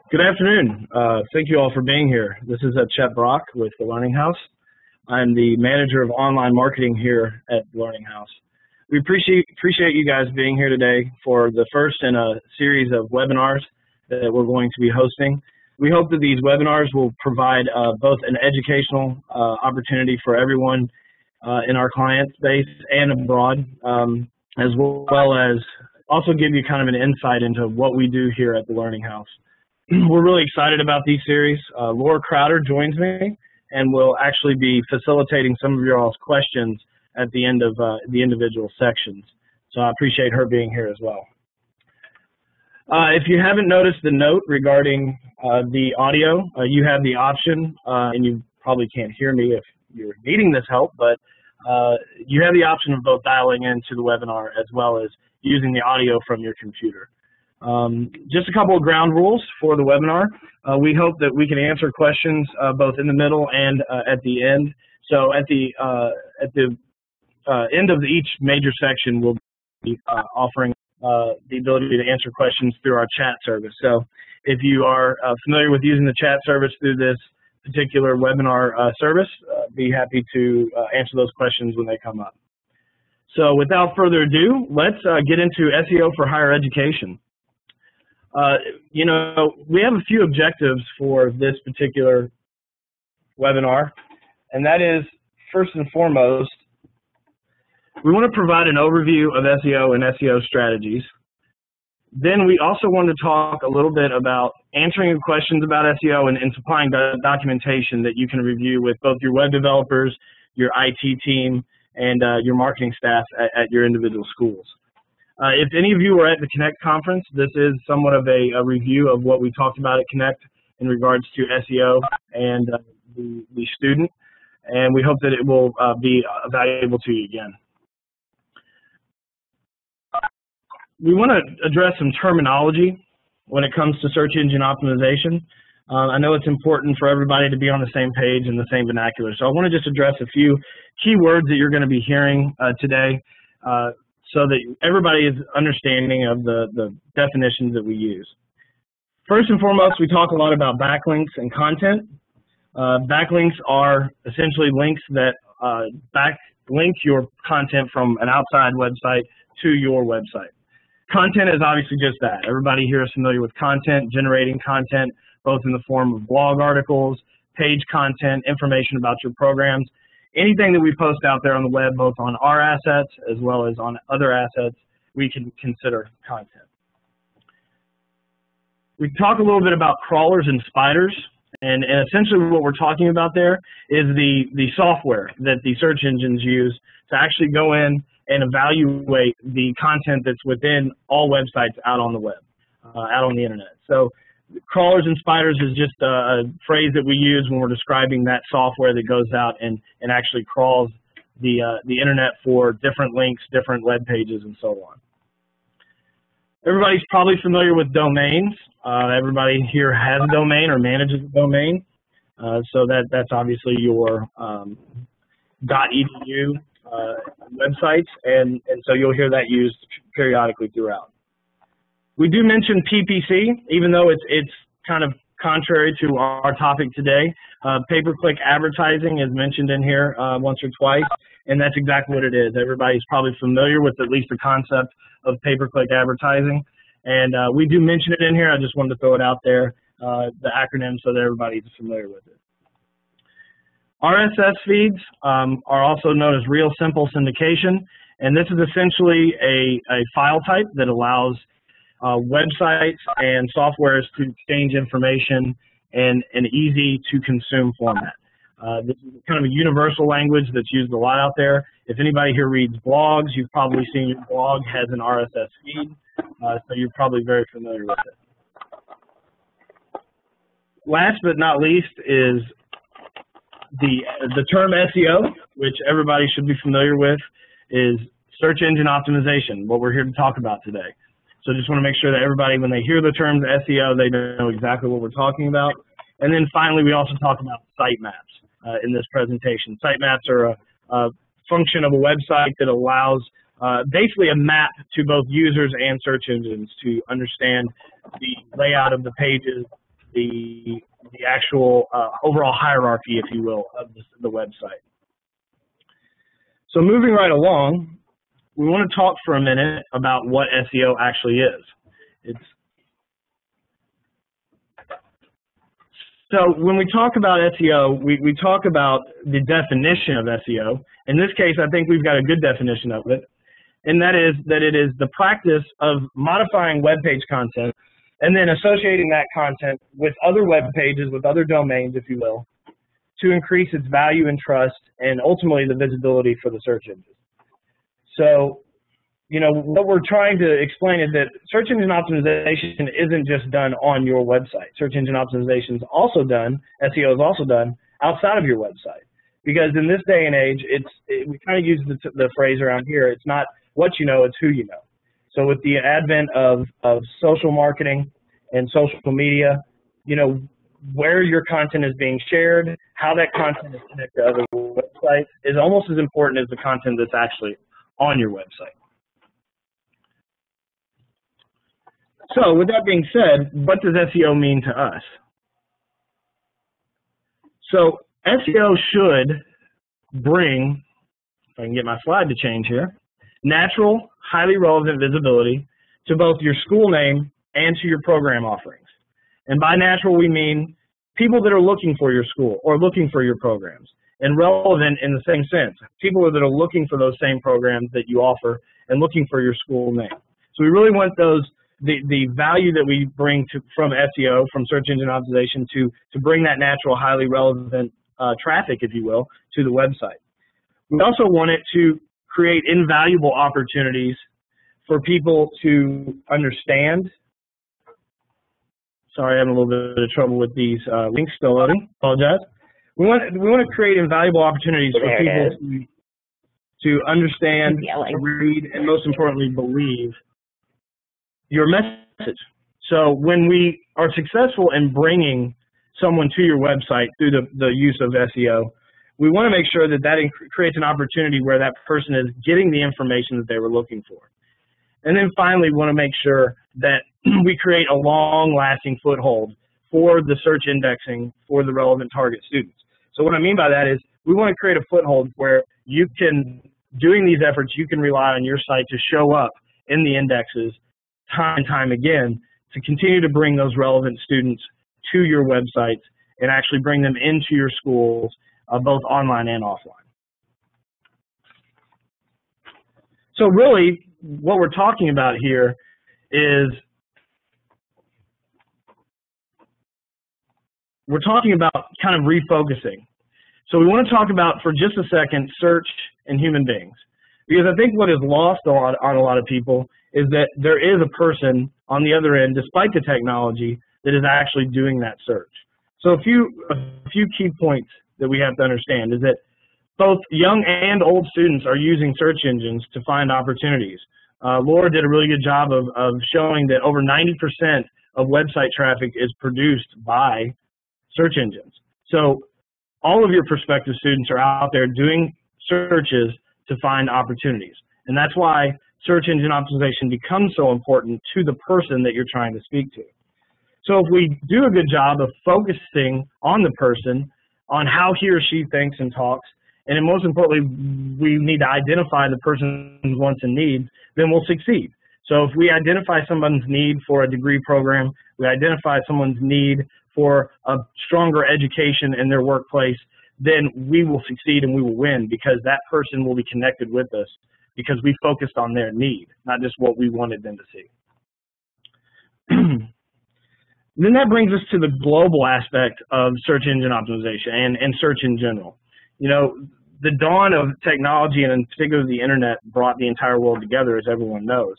Good afternoon. Thank you all for being here. This is Chet Brock with the Learning House. I'm the manager of online marketing here at the Learning House. We appreciate you guys being here today for the first in a series of webinars that we're going to be hosting. We hope that these webinars will provide both an educational opportunity for everyone in our client base and abroad, as well as also give you kind of an insight into what we do here at the Learning House. We're really excited about these series. Laura Crowder joins me and will actually be facilitating some of your all's questions at the end of the individual sections. So I appreciate her being here as well. If you haven't noticed the note regarding the audio, you have the option, and you probably can't hear me if you're needing this help, but you have the option of both dialing into the webinar as well as using the audio from your computer. Just a couple of ground rules for the webinar. We hope that we can answer questions both in the middle and at the end. So at the end of each major section, we'll be offering the ability to answer questions through our chat service. So if you are familiar with using the chat service through this particular webinar service, be happy to answer those questions when they come up. So without further ado, let's get into SEO for higher education. You know, we have a few objectives for this particular webinar, and that is, first and foremost, we want to provide an overview of SEO and SEO strategies. Then we also want to talk a little bit about answering questions about SEO and supplying documentation that you can review with both your web developers, your IT team, and your marketing staff at your individual schools. If any of you were at the Connect conference, this is somewhat of a review of what we talked about at Connect in regards to SEO and the student, and we hope that it will be valuable to you again. We want to address some terminology when it comes to search engine optimization. I know it's important for everybody to be on the same page and the same vernacular, so I want to just address a few key words that you're going to be hearing today, so that everybody is understanding of the definitions that we use. First and foremost, we talk a lot about backlinks and content. Backlinks are essentially links that backlink your content from an outside website to your website. Content is obviously just that. Everybody here is familiar with content, generating content, both in the form of blog articles, page content, information about your programs. Anything that we post out there on the web, both on our assets as well as on other assets, we can consider content. We talk a little bit about crawlers and spiders, and essentially what we're talking about there is the software that the search engines use to actually go in and evaluate the content that's within all websites out on the web, out on the internet. So crawlers and spiders is just a phrase that we use when we're describing that software that goes out and actually crawls the internet for different links, different web pages, and so on. Everybody's probably familiar with domains. Everybody here has a domain or manages a domain. So that's obviously your .edu websites, and so you'll hear that used periodically throughout. We do mention PPC, even though it's kind of contrary to our topic today. Pay-per-click advertising is mentioned in here once or twice, and that's exactly what it is. Everybody's probably familiar with at least the concept of pay-per-click advertising, and we do mention it in here. I just wanted to throw it out there, the acronym, so that everybody's familiar with it. RSS feeds are also known as real simple syndication, and this is essentially a file type that allows websites and softwares to exchange information in an easy-to-consume format. This is kind of a universal language that's used a lot out there. If anybody here reads blogs, you've probably seen your blog has an RSS feed, so you're probably very familiar with it. Last but not least is the term SEO, which everybody should be familiar with, is search engine optimization, what we're here to talk about today. So just want to make sure that everybody, when they hear the term SEO, they know exactly what we're talking about. And then finally, we also talk about sitemaps in this presentation. Sitemaps are a function of a website that allows basically a map to both users and search engines to understand the layout of the pages, the actual overall hierarchy, if you will, of the website. So moving right along, we want to talk for a minute about what SEO actually is. So when we talk about SEO, we talk about the definition of SEO. In this case, I think we've got a good definition of it, and that is that it is the practice of modifying web page content and then associating that content with other web pages, with other domains, if you will, to increase its value and trust and ultimately the visibility for the search engine. So, you know, what we're trying to explain is that search engine optimization isn't just done on your website. Search engine optimization is also done, SEO is also done outside of your website. Because in this day and age, we kind of use the phrase around here, it's not what you know, it's who you know. So with the advent of social marketing and social media, you know, where your content is being shared, how that content is connected to other websites is almost as important as the content that's actually on your website. So with that being said, what does SEO mean to us? So SEO should bring, if I can get my slide to change here, natural, highly relevant visibility to both your school name and to your program offerings. And by natural, we mean people that are looking for your school or looking for your programs, and relevant in the same sense, people that are looking for those same programs that you offer and looking for your school name. So we really want the value that we bring from SEO, from search engine optimization, to bring that natural, highly relevant traffic, if you will, to the website. We also want it to create invaluable opportunities for people to understand. Sorry, I'm having a little bit of trouble with these links still loading. Apologize. We want to create invaluable opportunities for people to understand, to read, and most importantly, believe your message. So when we are successful in bringing someone to your website through the use of SEO, we want to make sure that creates an opportunity where that person is getting the information that they were looking for. And then finally, we want to make sure that we create a long-lasting foothold for the search indexing for the relevant target students. So what I mean by that is we want to create a foothold where you can, doing these efforts, you can rely on your site to show up in the indexes time and time again to continue to bring those relevant students to your websites and actually bring them into your schools, both online and offline. So really, what we're talking about here is we're talking about kind of refocusing. So we want to talk about, for just a second, search and human beings. Because I think what is lost on a lot of people is that there is a person on the other end, despite the technology, that is actually doing that search. So a few key points that we have to understand is that both young and old students are using search engines to find opportunities. Laura did a really good job of showing that over 90% of website traffic is produced by search engines. So all of your prospective students are out there doing searches to find opportunities. And that's why search engine optimization becomes so important to the person that you're trying to speak to. So if we do a good job of focusing on the person, on how he or she thinks and talks, and then most importantly, we need to identify the person's wants and needs, then we'll succeed. So if we identify someone's need for a degree program, we identify someone's need for a stronger education in their workplace, then we will succeed and we will win, because that person will be connected with us because we focused on their need, not just what we wanted them to see. Then that brings us to the global aspect of search engine optimization and search in general. You know, the dawn of technology, and in particular the internet, brought the entire world together, as everyone knows.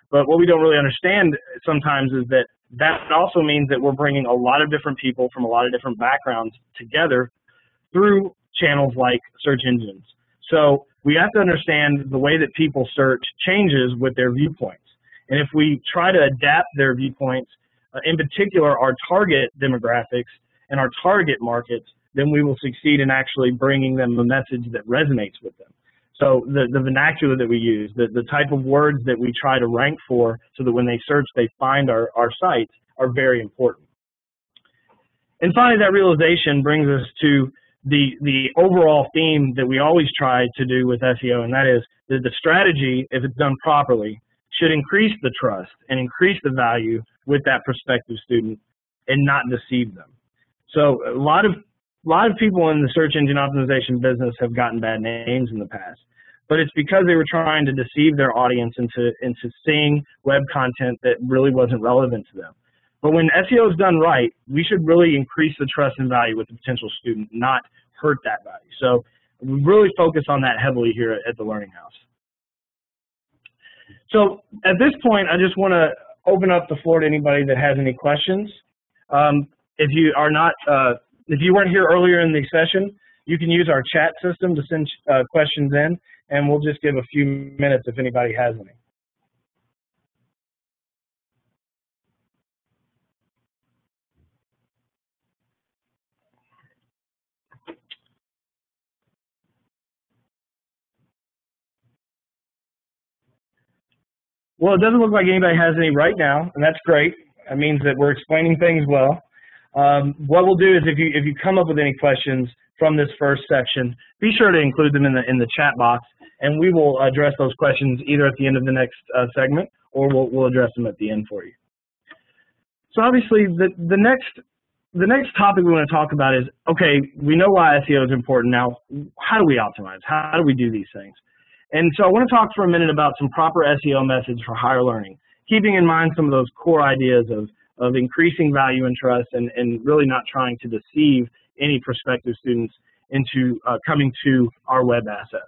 But what we don't really understand sometimes is that that also means that we're bringing a lot of different people from a lot of different backgrounds together through channels like search engines. So we have to understand the way that people search changes with their viewpoints. And if we try to adapt their viewpoints, in particular our target demographics and our target markets, then we will succeed in actually bringing them a message that resonates with them. So the vernacular that we use, the type of words that we try to rank for so that when they search they find our sites are very important. And finally, that realization brings us to the overall theme that we always try to do with SEO, and that is that the strategy, if it's done properly, should increase the trust and increase the value with that prospective student and not deceive them. So a lot of people in the search engine optimization business have gotten bad names in the past, but it's because they were trying to deceive their audience into seeing web content that really wasn't relevant to them. But when SEO is done right, we should really increase the trust and value with the potential student, not hurt that value. So we really focus on that heavily here at the Learning House. So at this point, I just want to open up the floor to anybody that has any questions. If you weren't here earlier in the session, you can use our chat system to send questions in, and we'll just give a few minutes if anybody has any. Well, it doesn't look like anybody has any right now, and that's great. That means that we're explaining things well. What we'll do is if you come up with any questions from this first section, be sure to include them in the chat box, and we will address those questions either at the end of the next segment, or we'll address them at the end for you. So obviously, the next topic we want to talk about is, okay, we know why SEO is important. Now, how do we optimize? How do we do these things? And so I want to talk for a minute about some proper SEO methods for higher learning, keeping in mind some of those core ideas of increasing value and trust and really not trying to deceive any prospective students into coming to our web assets.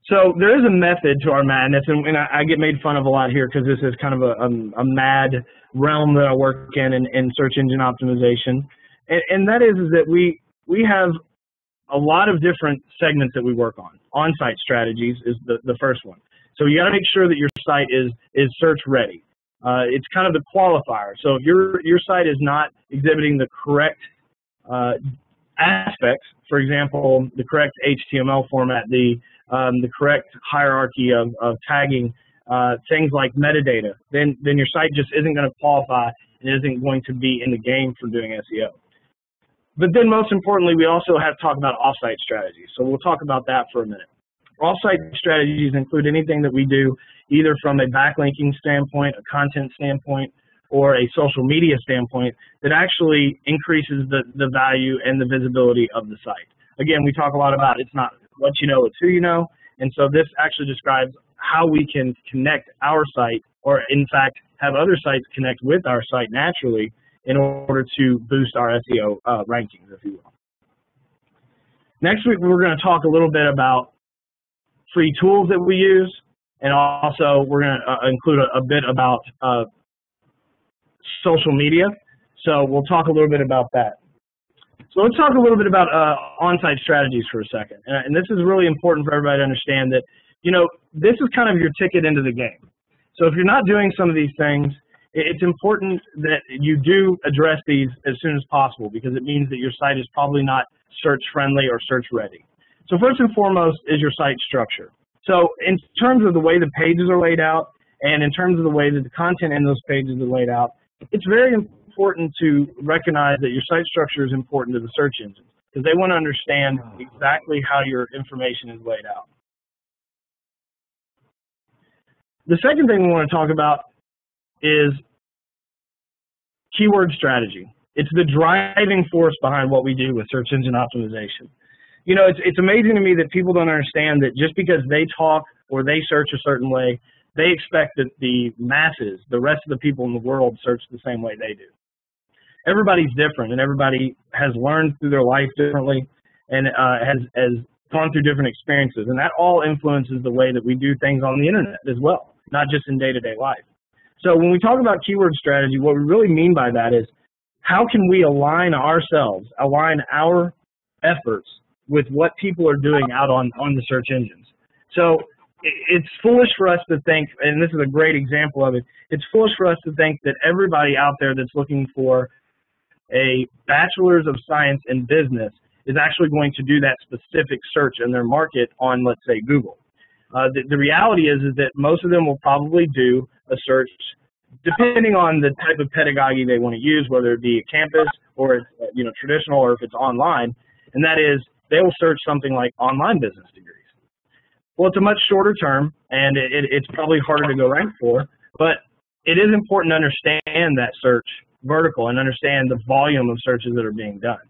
So there is a method to our madness, and I get made fun of a lot here because this is kind of a mad realm that I work in search engine optimization. And that is that we have a lot of different segments that we work on. OnSite Strategies is the first one. So you got to make sure that your site is search ready. It's kind of the qualifier. So if your site is not exhibiting the correct aspects, for example, the correct HTML format, the correct hierarchy of tagging, things like metadata, then your site just isn't going to qualify and isn't going to be in the game for doing SEO. But then most importantly, we also have to talk about off-site strategies. So we'll talk about that for a minute. Off-site strategies include anything that we do either from a backlinking standpoint, a content standpoint, or a social media standpoint that actually increases the value and the visibility of the site. Again, we talk a lot about it's not what you know, it's who you know. And so this actually describes how we can connect our site, or in fact, have other sites connect with our site naturally in order to boost our SEO rankings, if you will. Next week, we're going to talk a little bit about free tools that we use, and also we're going to include a bit about social media. So we'll talk a little bit about that. So let's talk a little bit about on-site strategies for a second. And this is really important for everybody to understand that, you know, this is kind of your ticket into the game. So if you're not doing some of these things, it's important that you do address these as soon as possible, because it means that your site is probably not search friendly or search ready. So first and foremost is your site structure. So in terms of the way the pages are laid out and in terms of the way that the content in those pages are laid out, it's very important to recognize that your site structure is important to the search engines, because they want to understand exactly how your information is laid out. The second thing we want to talk about is keyword strategy. It's the driving force behind what we do with search engine optimization. You know, it's amazing to me that people don't understand that just because they talk or they search a certain way, they expect that the masses, the rest of the people in the world, search the same way they do. Everybody's different, and everybody has learned through their life differently and has gone through different experiences, and that all influences the way that we do things on the internet as well, not just in day-to-day life. So when we talk about keyword strategy, what we really mean by that is how can we align ourselves, align our efforts with what people are doing out on the search engines. So it's foolish for us to think, and this is a great example of it, it's foolish for us to think that everybody out there that's looking for a bachelor's of science in business is actually going to do that specific search in their market on, let's say, Google. The reality is that most of them will probably do a search depending on the type of pedagogy they want to use, whether it be a campus or it's traditional or if it's online, and that is they will search something like online business degrees. Well, it's a much shorter term, and it's probably harder to go rank for, but it is important to understand that search vertical and understand the volume of searches that are being done.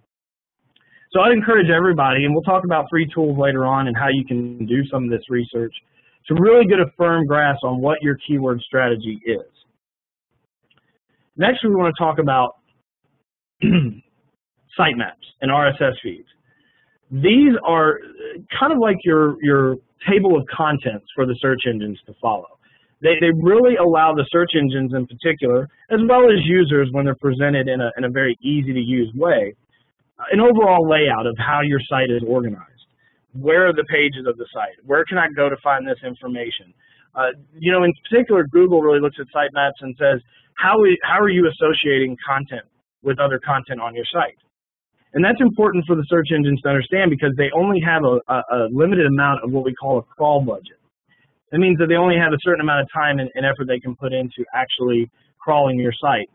So I'd encourage everybody, and we'll talk about free tools later on and how you can do some of this research, to really get a firm grasp on what your keyword strategy is. Next, we want to talk about sitemaps and RSS feeds. These are kind of like your table of contents for the search engines to follow. They really allow the search engines in particular, as well as users when they're presented in a very easy to use way, an overall layout of how your site is organized. Where are the pages of the site? Where can I go to find this information? In particular, Google really looks at sitemaps and says, how are you associating content with other content on your site? And that's important for the search engines to understand because they only have a limited amount of what we call a crawl budget. That means that they only have a certain amount of time and effort they can put into actually crawling your site.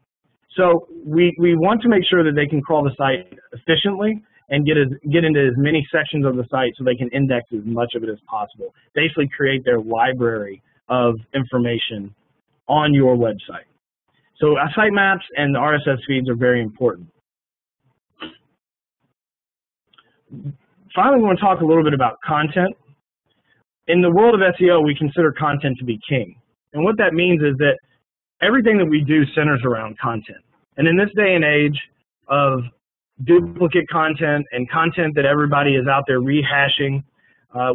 So we want to make sure that they can crawl the site efficiently and get into as many sections of the site so they can index as much of it as possible. Basically create their library of information on your website. So sitemaps and the RSS feeds are very important. Finally, we want to talk a little bit about content. In the world of SEO, we consider content to be king. And what that means is that everything that we do centers around content. And in this day and age of duplicate content and content that everybody is out there rehashing,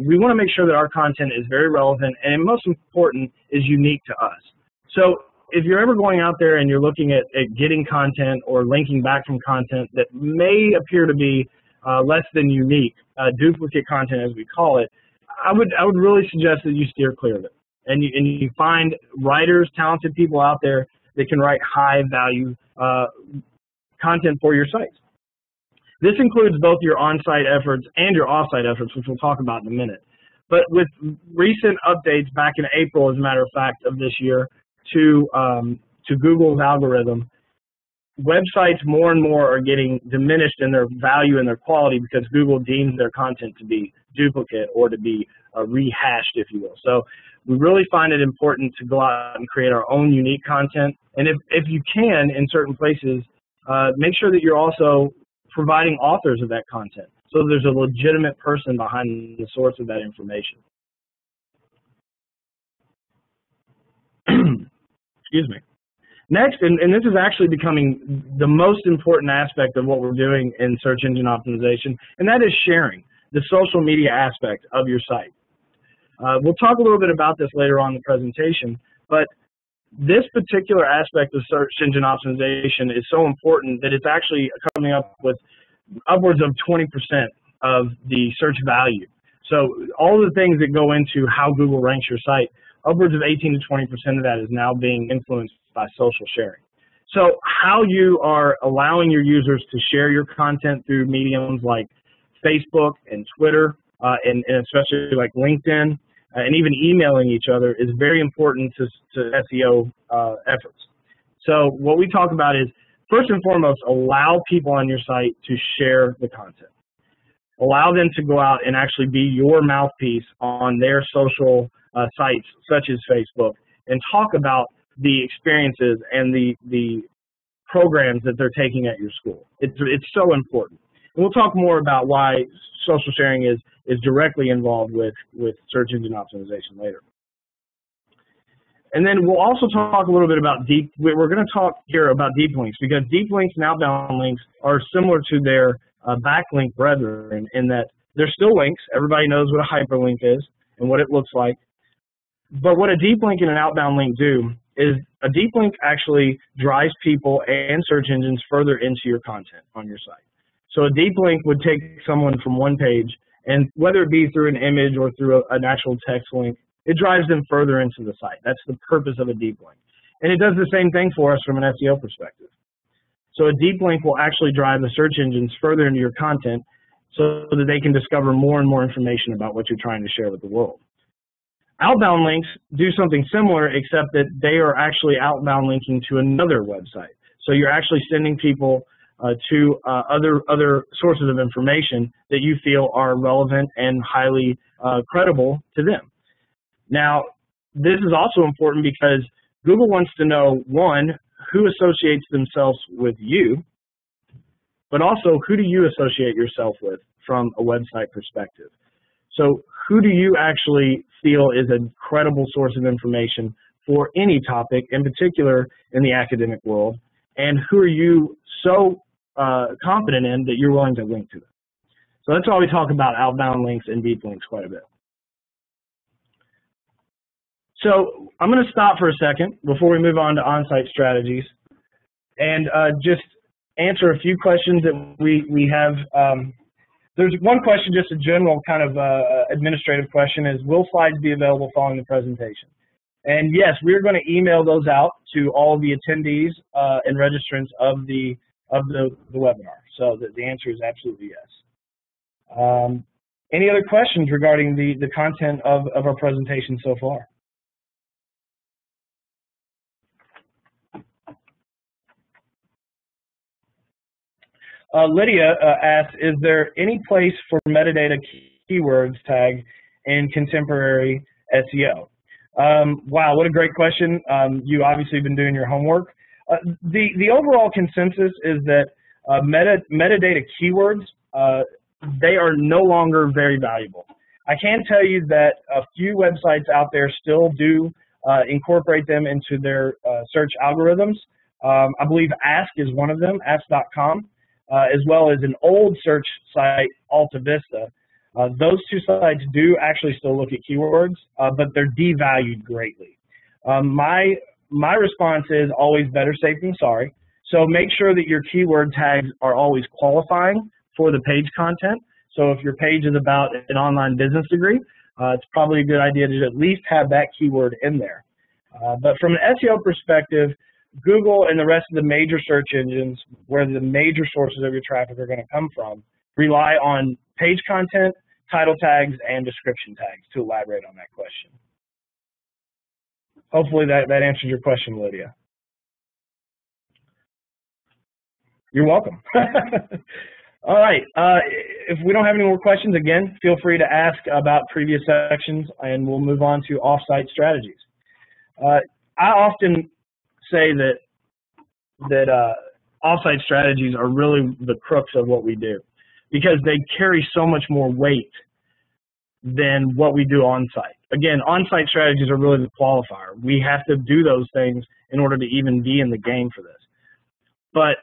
we want to make sure that our content is very relevant and, most important, is unique to us. So if you're ever going out there and you're looking at getting content or linking back from content that may appear to be less than unique, duplicate content as we call it, I would really suggest that you steer clear of it. And you find writers, talented people out there that can write high value content for your sites. This includes both your on-site efforts and your off-site efforts, which we'll talk about in a minute. But with recent updates back in April, as a matter of fact, of this year to Google's algorithm, websites more and more are getting diminished in their value and their quality because Google deems their content to be duplicate or to be rehashed, if you will. So we really find it important to go out and create our own unique content. And if you can, in certain places, make sure that you're also providing authors of that content so there's a legitimate person behind the source of that information. Excuse me. Next, and this is actually becoming the most important aspect of what we're doing in search engine optimization, and that is sharing, the social media aspect of your site. We'll talk a little bit about this later on in the presentation, but this particular aspect of search engine optimization is so important that it's actually coming up with upwards of 20% of the search value. So all the things that go into how Google ranks your site, upwards of 18 to 20% of that is now being influenced by social sharing. So how you are allowing your users to share your content through mediums like Facebook and Twitter, and especially like LinkedIn, and even emailing each other is very important to SEO efforts. So what we talk about is, first and foremost, allow people on your site to share the content. Allow them to go out and actually be your mouthpiece on their social sites, such as Facebook, and talk about the experiences and the programs that they're taking at your school. It's so important. And we'll talk more about why social sharing is directly involved with search engine optimization later. And then we'll also talk a little bit about we're going to talk here about deep links, because deep links and outbound links are similar to their backlink brethren in that they're still links. Everybody knows what a hyperlink is and what it looks like. But what a deep link and an outbound link do is a deep link actually drives people and search engines further into your content on your site. So a deep link would take someone from one page, and whether it be through an image or through an actual text link, it drives them further into the site. That's the purpose of a deep link. And it does the same thing for us from an SEO perspective. So a deep link will actually drive the search engines further into your content so that they can discover more and more information about what you're trying to share with the world. Outbound links do something similar, except that they are actually outbound linking to another website. So you're actually sending people to other sources of information that you feel are relevant and highly credible to them. Now, this is also important because Google wants to know, one, who associates themselves with you, but also who do you associate yourself with from a website perspective. So who do you actually feel is a credible source of information for any topic, in particular in the academic world, and who are you so confident in that you're willing to link to them? So that's why we talk about outbound links and deep links quite a bit. So I'm going to stop for a second before we move on to on-site strategies and just answer a few questions that we have. There's one question, just a general kind of administrative question, is will slides be available following the presentation? And yes, we're going to email those out to all of the attendees and registrants of the webinar. So the answer is absolutely yes. Any other questions regarding the content of our presentation so far? Lydia asks, is there any place for metadata keywords tag in contemporary SEO? Wow, what a great question. You obviously have been doing your homework. The overall consensus is that metadata keywords, they are no longer very valuable. I can tell you that a few websites out there still do incorporate them into their search algorithms. I believe Ask is one of them, ask.com. As well as an old search site, Alta Vista. Those two sites do actually still look at keywords, but they're devalued greatly. My response is always better safe than sorry. So make sure that your keyword tags are always qualifying for the page content. So if your page is about an online business degree, it's probably a good idea to at least have that keyword in there. But from an SEO perspective, Google and the rest of the major search engines, where the major sources of your traffic are going to come from, rely on page content, title tags, and description tags to elaborate on that question. Hopefully that answers your question, Lydia. You're welcome. All right. If we don't have any more questions, again, feel free to ask about previous sections, and we'll move on to off-site strategies. I often say that off-site strategies are really the crux of what we do because they carry so much more weight than what we do on-site. Again, on-site strategies are really the qualifier. We have to do those things in order to even be in the game for this. But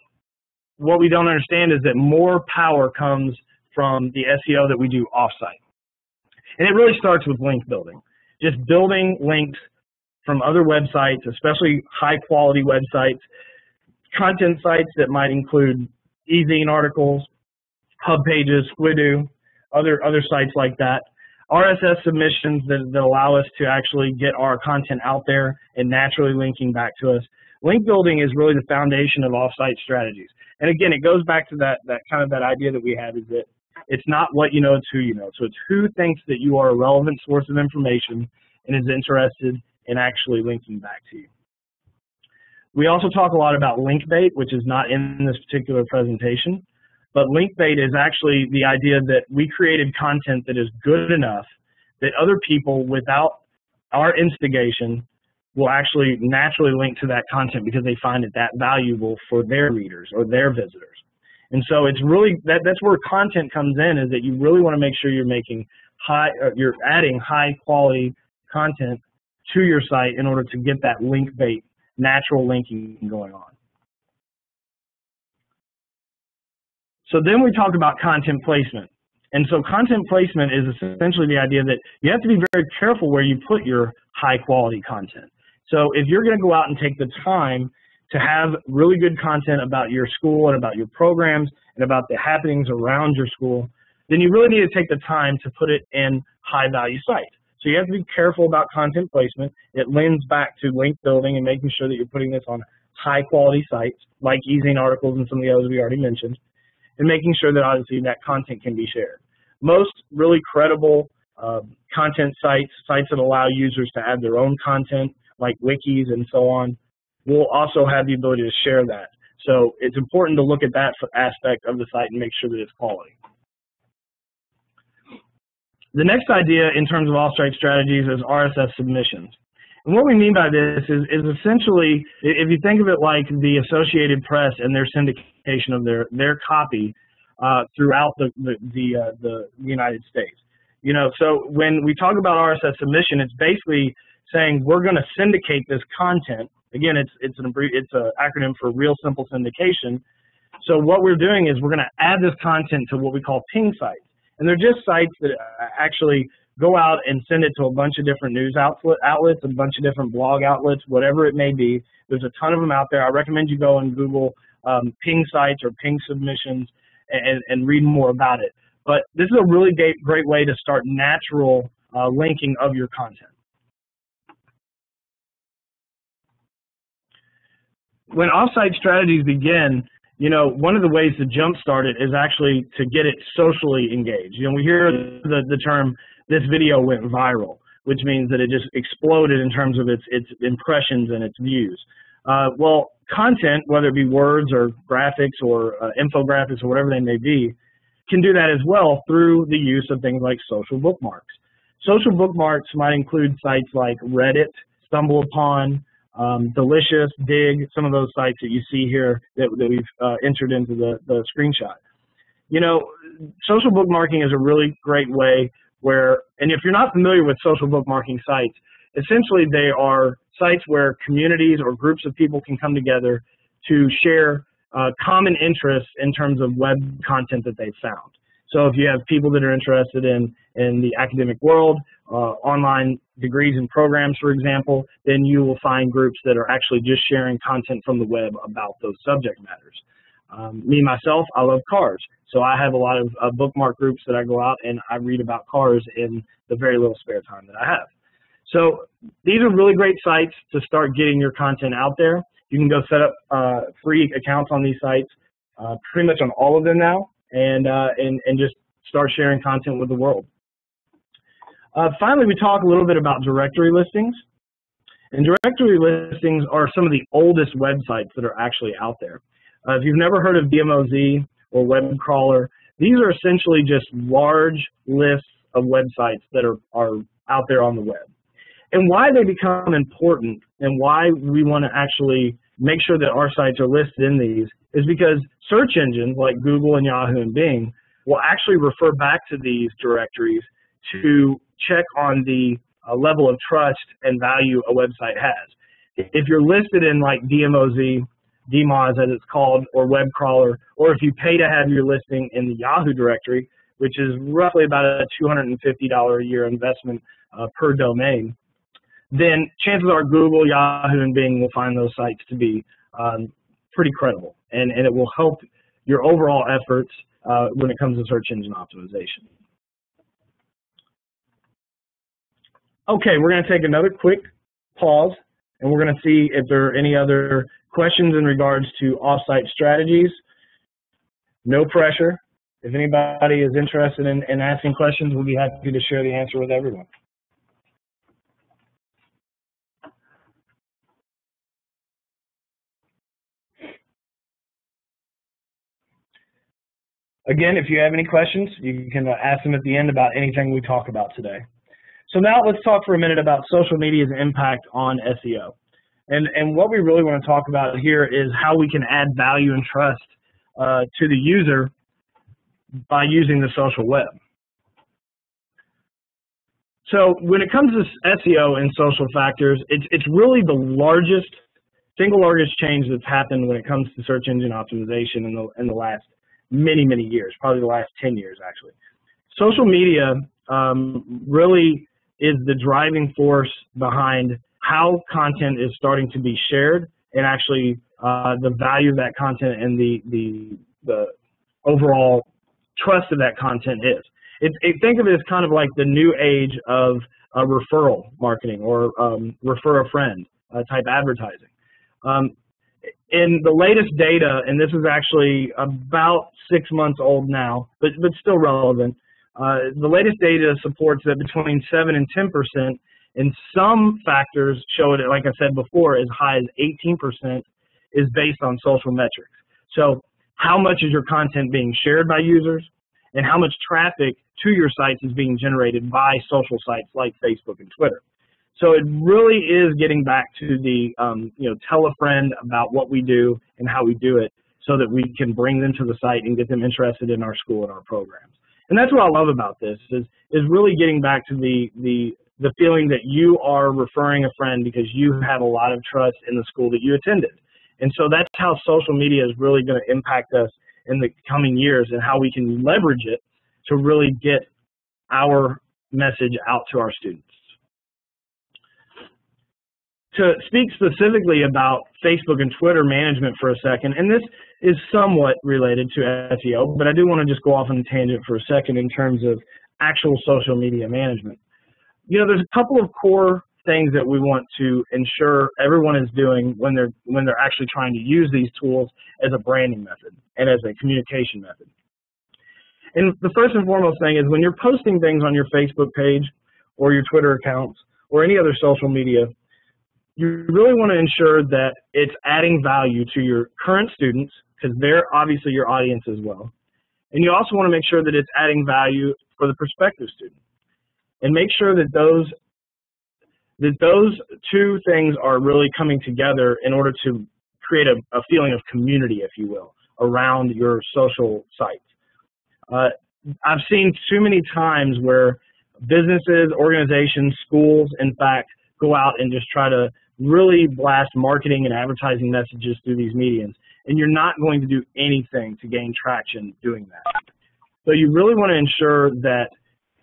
what we don't understand is that more power comes from the SEO that we do off-site. And it really starts with link building, just building links from other websites, especially high-quality websites, content sites that might include e-zine articles, hub pages, Squidoo, other sites like that, RSS submissions that allow us to actually get our content out there and naturally linking back to us. Link building is really the foundation of off-site strategies. And again, it goes back to that kind of that idea that we have, is that it's not what you know, it's who you know. So it's who thinks that you are a relevant source of information and is interested in actually linking back to you. We also talk a lot about link bait, which is not in this particular presentation, but link bait is actually the idea that we created content that is good enough that other people, without our instigation, will actually naturally link to that content because they find it that valuable for their readers or their visitors. And so it's really, that's where content comes in, is that you really want to make sure you're making you're adding high quality content to your site in order to get that link bait, natural linking going on. So then we talk about content placement. And so content placement is essentially the idea that you have to be very careful where you put your high quality content. So if you're going to go out and take the time to have really good content about your school and about your programs and about the happenings around your school, then you really need to take the time to put it in high value sites. So you have to be careful about content placement. It lends back to link building and making sure that you're putting this on high quality sites like e-zine articles and some of the others we already mentioned, and making sure that obviously that content can be shared. Most really credible content sites, sites that allow users to add their own content, like wikis and so on. We'll also have the ability to share that. So it's important to look at that aspect of the site and make sure that it's quality. The next idea in terms of OffSite Strategies is RSS Submissions. And what we mean by this is essentially, if you think of it like the Associated Press and their syndication of their copy throughout the United States. You know, so when we talk about RSS submission, it's basically saying we're going to syndicate this content. Again, it's an acronym for Real Simple Syndication. So what we're doing is we're going to add this content to what we call ping sites. And they're just sites that actually go out and send it to a bunch of different news outlets, a bunch of different blog outlets, whatever it may be. There's a ton of them out there. I recommend you go and Google ping sites or ping submissions and read more about it. But this is a really great way to start natural linking of your content. When OffSite Strategies begin, you know, one of the ways to jumpstart it is actually to get it socially engaged. You know, we hear the term, this video went viral, which means that it just exploded in terms of its impressions and its views. Well, content, whether it be words or graphics or infographics or whatever they may be, can do that as well through the use of things like social bookmarks. Social bookmarks might include sites like Reddit, StumbleUpon, Delicious, Dig, some of those sites that you see here that we've entered into the screenshot. You know, social bookmarking is a really great way where, and if you're not familiar with social bookmarking sites, essentially they are sites where communities or groups of people can come together to share common interests in terms of web content that they've found. So if you have people that are interested in the academic world, online degrees and programs, for example, then you will find groups that are actually just sharing content from the web about those subject matters. Me, myself, I love cars. So I have a lot of bookmark groups that I go out and I read about cars in the very little spare time that I have. So these are really great sites to start getting your content out there. You can go set up free accounts on these sites, pretty much on all of them now, and just start sharing content with the world. Finally, we talk a little bit about directory listings. And directory listings are some of the oldest websites that are actually out there. If you've never heard of DMOZ or web crawler, these are essentially just large lists of websites that are out there on the web. And why they become important and why we want to actually make sure that our sites are listed in these is because search engines like Google and Yahoo and Bing will actually refer back to these directories to check on the level of trust and value a website has. If you're listed in like DMOZ, DMOZ as it's called, or web crawler, or if you pay to have your listing in the Yahoo directory, which is roughly about a $250 a year investment per domain, then chances are Google, Yahoo, and Bing will find those sites to be pretty credible, and it will help your overall efforts when it comes to search engine optimization. Okay, we're going to take another quick pause, and we're going to see if there are any other questions in regards to OffSite Strategies. No pressure. If anybody is interested in asking questions, we'll be happy to share the answer with everyone. Again, if you have any questions, you can ask them at the end about anything we talk about today. So now let's talk for a minute about social media's impact on SEO. And what we really want to talk about here is how we can add value and trust to the user by using the social web. So when it comes to SEO and social factors, it's really the single largest change that's happened when it comes to search engine optimization in the last many years, probably the last 10 years actually. Social media really is the driving force behind how content is starting to be shared and actually the value of that content and the overall trust of that content is. Think of it as kind of like the new age of referral marketing or refer a friend type advertising. In the latest data, and this is actually about 6 months old now, but still relevant, The latest data supports that between 7 and 10%, and some factors show it, like I said before, as high as 18% is based on social metrics. So how much is your content being shared by users, and how much traffic to your sites is being generated by social sites like Facebook and Twitter. So it really is getting back to the, tell a friend about what we do and how we do it so that we can bring them to the site and get them interested in our school and our programs. And that's what I love about this, is really getting back to the feeling that you are referring a friend because you have a lot of trust in the school that you attended. And so that's how social media is really going to impact us in the coming years, and how we can leverage it to really get our message out to our students. To speak specifically about Facebook and Twitter management for a second, and this is somewhat related to SEO, but I do want to just go off on a tangent for a second in terms of actual social media management. There's a couple of core things that we want to ensure everyone is doing when they're actually trying to use these tools as a branding method and as a communication method. And the first and foremost thing is, when you're posting things on your Facebook page or your Twitter accounts or any other social media, you really want to ensure that it's adding value to your current students, because they're obviously your audience as well. And you also want to make sure that it's adding value for the prospective student. And make sure that those two things are really coming together in order to create a feeling of community, if you will, around your social sites. I've seen too many times where businesses, organizations, schools, in fact, go out and just try to really blast marketing and advertising messages through these mediums, and you're not going to do anything to gain traction doing that. So you really want to ensure that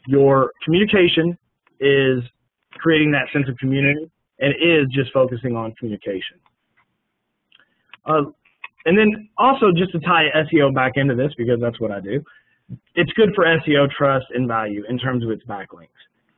your communication is creating that sense of community and is just focusing on communication. And then also, just to tie SEO back into this, because that's what I do, it's good for SEO trust and value in terms of its backlinks.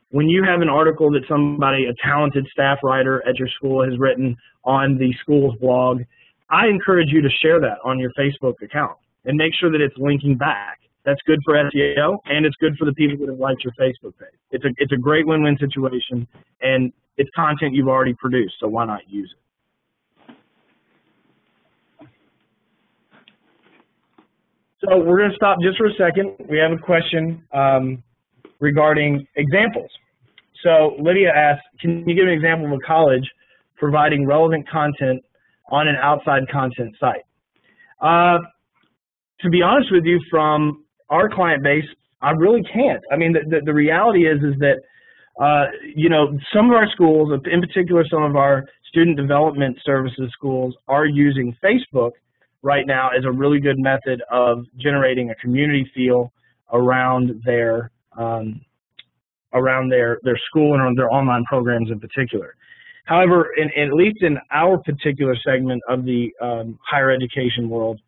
When you have an article that a talented staff writer at your school has written on the school's blog, I encourage you to share that on your Facebook account and make sure that it's linking back. That's good for SEO, and it's good for the people that have liked your Facebook page. It's a great win-win situation, and it's content you've already produced, so why not use it? So we're going to stop just for a second. We have a question regarding examples. So Lydia asked, can you give an example of a college providing relevant content on an outside content site? To be honest with you, from our client base, I really can't. I mean, the reality is that, some of our schools, in particular some of our student development services schools, are using Facebook right now as a really good method of generating a community feel around their school and on their online programs in particular. However, at least in our particular segment of the higher education world,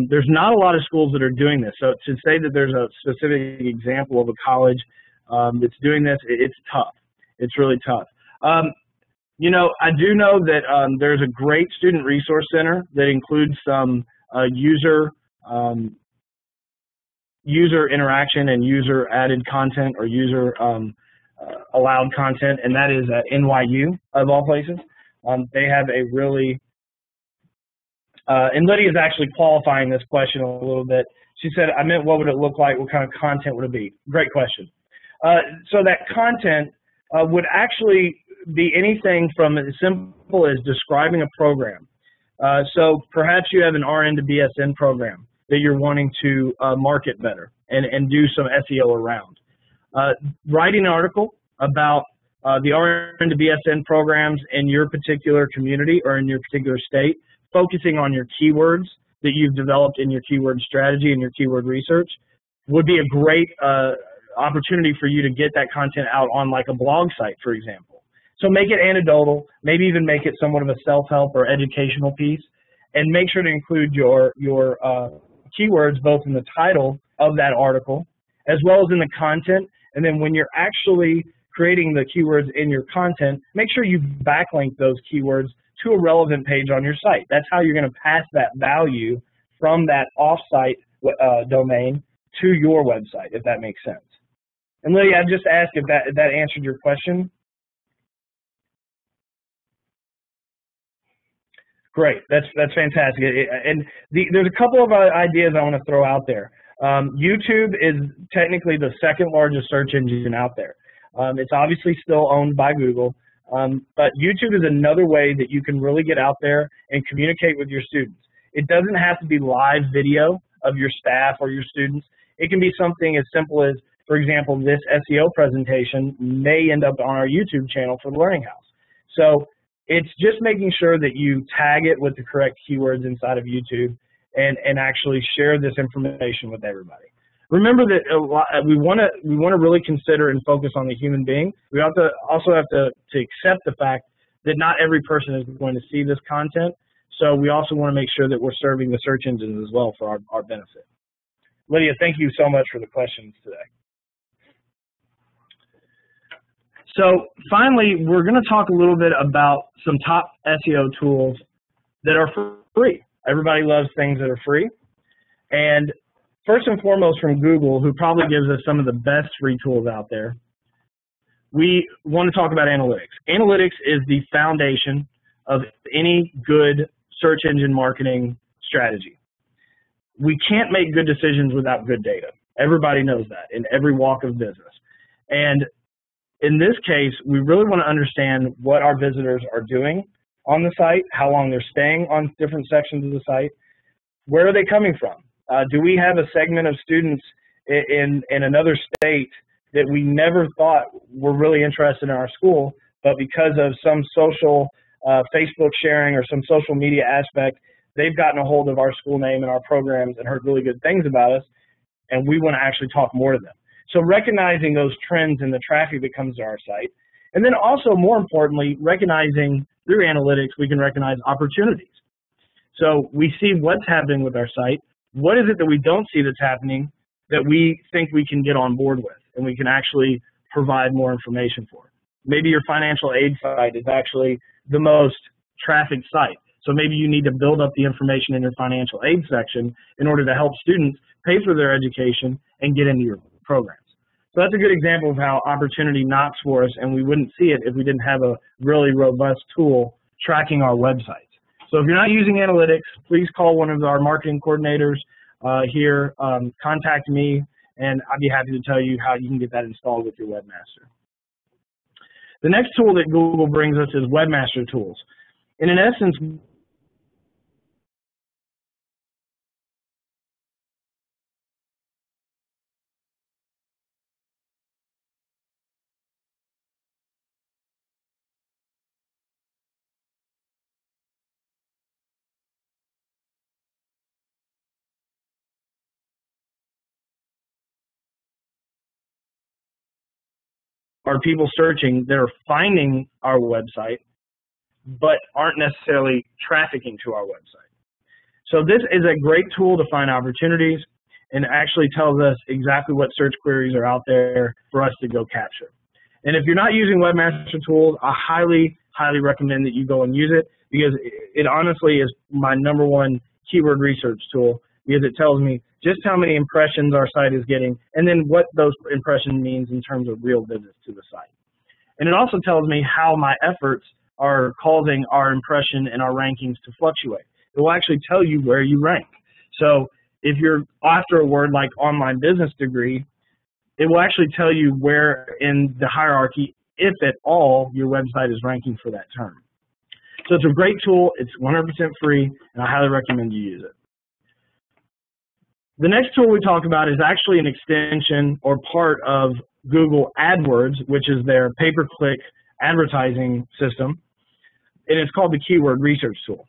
there's not a lot of schools that are doing this. So to say that there's a specific example of a college that's doing this, it's tough. It's really tough. I do know that there's a great student resource center that includes some user interaction and user added content or user allowed content, and that is at NYU of all places. They have a really and Lydia is actually qualifying this question a little bit. She said, I meant, what would it look like? What kind of content would it be? Great question. So that content would actually be anything from as simple as describing a program. So perhaps you have an RN to BSN program that you're wanting to market better and do some SEO around. Writing an article about the RN to BSN programs in your particular community or in your particular state, focusing on your keywords that you've developed in your keyword strategy and your keyword research would be a great opportunity for you to get that content out on like a blog site, for example. So make it anecdotal, maybe even make it somewhat of a self-help or educational piece, and make sure to include your keywords both in the title of that article as well as in the content. And then when you're actually creating the keywords in your content, make sure you backlink those keywords to a relevant page on your site. That's how you're going to pass that value from that off-site domain to your website, if that makes sense. And Lydia, I've just asked if that answered your question. Great, that's fantastic. And there's a couple of ideas I want to throw out there. YouTube is technically the second largest search engine out there. It's obviously still owned by Google, but YouTube is another way that you can really get out there and communicate with your students. It doesn't have to be live video of your staff or your students. It can be something as simple as, for example, this SEO presentation may end up on our YouTube channel for the Learning House. So it's just making sure that you tag it with the correct keywords inside of YouTube and actually share this information with everybody. Remember that we want to really consider and focus on the human being. We also have to accept the fact that not every person is going to see this content. So we also want to make sure that we're serving the search engines as well for our benefit. Lydia, thank you so much for the questions today. So finally, we're going to talk a little bit about some top SEO tools that are free. Everybody loves things that are free. And first and foremost from Google, who probably gives us some of the best free tools out there, we want to talk about analytics. Analytics is the foundation of any good search engine marketing strategy. We can't make good decisions without good data. Everybody knows that in every walk of business. And in this case, we really want to understand what our visitors are doing on the site, how long they're staying on different sections of the site, where are they coming from? Do we have a segment of students in another state that we never thought were really interested in our school, but because of some social Facebook sharing or some social media aspect, they've gotten a hold of our school name and our programs and heard really good things about us, and we want to actually talk more to them. So recognizing those trends in the traffic that comes to our site, and then also more importantly, recognizing through analytics, we can recognize opportunities. So we see what's happening with our site. What is it that we don't see that's happening that we think we can get on board with and we can actually provide more information for? Maybe your financial aid site is actually the most trafficked site. So maybe you need to build up the information in your financial aid section in order to help students pay for their education and get into your programs. So that's a good example of how opportunity knocks for us, and we wouldn't see it if we didn't have a really robust tool tracking our websites. So if you're not using analytics, please call one of our marketing coordinators here, contact me, and I'd be happy to tell you how you can get that installed with your webmaster. The next tool that Google brings us is webmaster tools. And in essence, are people searching that are finding our website but aren't necessarily trafficking to our website. So this is a great tool to find opportunities and actually tells us exactly what search queries are out there for us to go capture. And if you're not using webmaster tools, I highly, highly recommend that you go and use it, because it honestly is my #1 keyword research tool, because it tells me just how many impressions our site is getting and then what those impressions means in terms of real visits to the site. And it also tells me how my efforts are causing our impression and our rankings to fluctuate. It will actually tell you where you rank. So if you're after a word like online business degree, it will actually tell you where in the hierarchy, if at all, your website is ranking for that term. So it's a great tool. It's 100% free, and I highly recommend you use it. The next tool we talk about is actually an extension or part of Google AdWords, which is their pay-per-click advertising system, and it's called the Keyword Research Tool.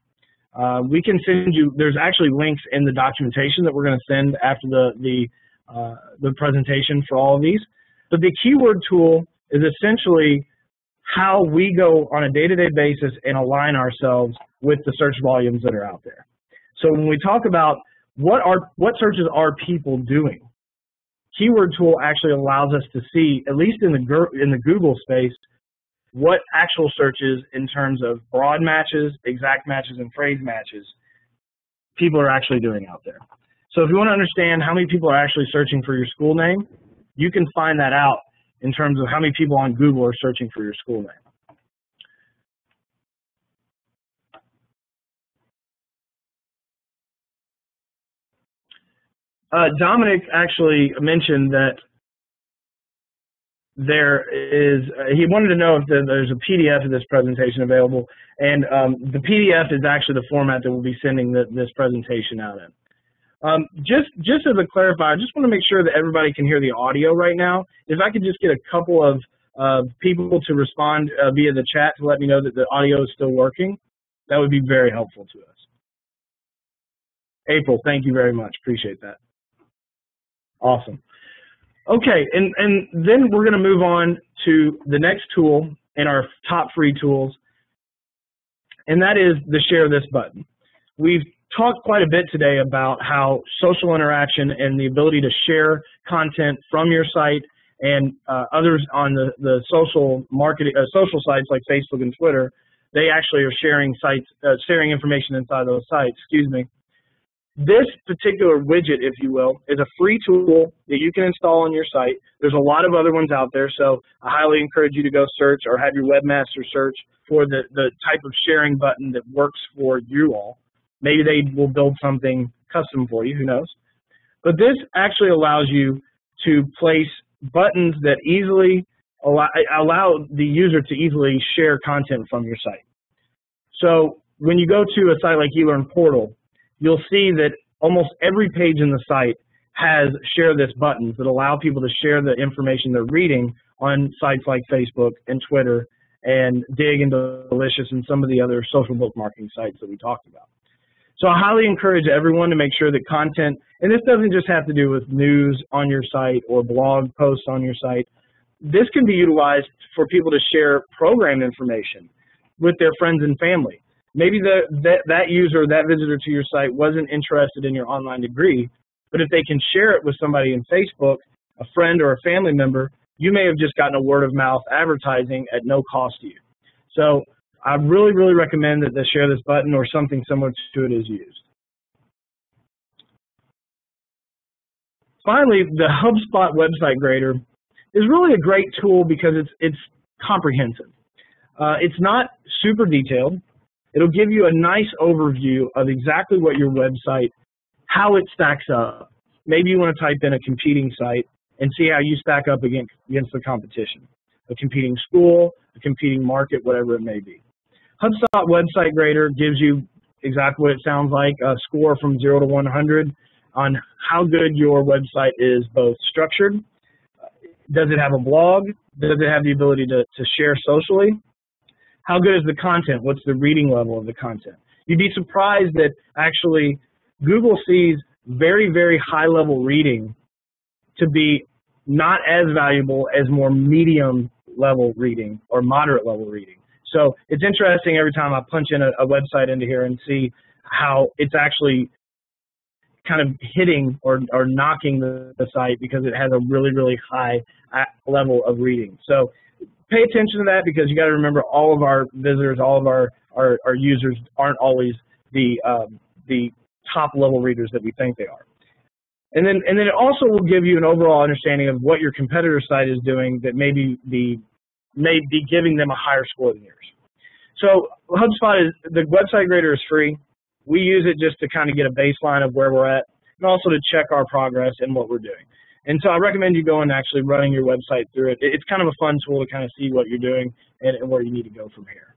We can send you, there's actually links in the documentation that we're going to send after the presentation for all of these. But the Keyword Tool is essentially how we go on a day-to-day basis and align ourselves with the search volumes that are out there. So when we talk about what searches are people doing, Keyword Tool actually allows us to see, at least in the Google space, what actual searches in terms of broad matches, exact matches, and phrase matches people are actually doing out there. So if you want to understand how many people are actually searching for your school name, you can find that out in terms of how many people on Google are searching for your school name. Dominic actually mentioned that there is, he wanted to know if there's a PDF of this presentation available, and the PDF is actually the format that we'll be sending this presentation out in. Just as a clarifier, I just want to make sure that everybody can hear the audio right now. If I could just get a couple of people to respond via the chat to let me know that the audio is still working, that would be very helpful to us. April, thank you very much. Appreciate that. Awesome. Okay, and then we're going to move on to the next tool in our top free tools, and that is the Share This button. We've talked quite a bit today about how social interaction and the ability to share content from your site and others on the social marketing social sites like Facebook and Twitter, they actually are sharing sharing information inside those sites. Excuse me. This particular widget, if you will, is a free tool that you can install on your site. There's a lot of other ones out there, so I highly encourage you to go search or have your webmaster search for the type of sharing button that works for you all. Maybe they will build something custom for you, who knows. But this actually allows you to place buttons that easily allow the user to easily share content from your site. So when you go to a site like eLearn Portal, you'll see that almost every page in the site has Share This buttons that allow people to share the information they're reading on sites like Facebook and Twitter and Dig and Delicious and some of the other social bookmarking sites that we talked about. So I highly encourage everyone to make sure that content, and this doesn't just have to do with news on your site or blog posts on your site. This can be utilized for people to share program information with their friends and family. Maybe that user, that visitor to your site wasn't interested in your online degree, but if they can share it with somebody in Facebook, a friend or a family member, you may have just gotten a word of mouth advertising at no cost to you. So I really, really recommend that the Share This button or something similar to it is used. Finally, the HubSpot website grader is really a great tool because it's comprehensive. It's not super detailed. It'll give you a nice overview of exactly what your website, how it stacks up. Maybe you want to type in a competing site and see how you stack up against the competition. A competing school, a competing market, whatever it may be. HubSpot Website Grader gives you exactly what it sounds like, a score from 0 to 100 on how good your website is both structured. Does it have a blog? Does it have the ability to share socially? How good is the content? What's the reading level of the content? You'd be surprised that actually Google sees very, very high-level reading to be not as valuable as more medium-level reading or moderate-level reading. So it's interesting every time I punch in a website into here and see how it's actually kind of hitting or knocking the site because it has a really, really high level of reading. So pay attention to that because you got to remember all of our visitors, all of our users aren't always the top level readers that we think they are. And then it also will give you an overall understanding of what your competitor site is doing that may be giving them a higher score than yours. So HubSpot the website grader is free. We use it just to kind of get a baseline of where we're at and also to check our progress and what we're doing. And so I recommend you go and actually running your website through it. It's kind of a fun tool to kind of see what you're doing and where you need to go from here.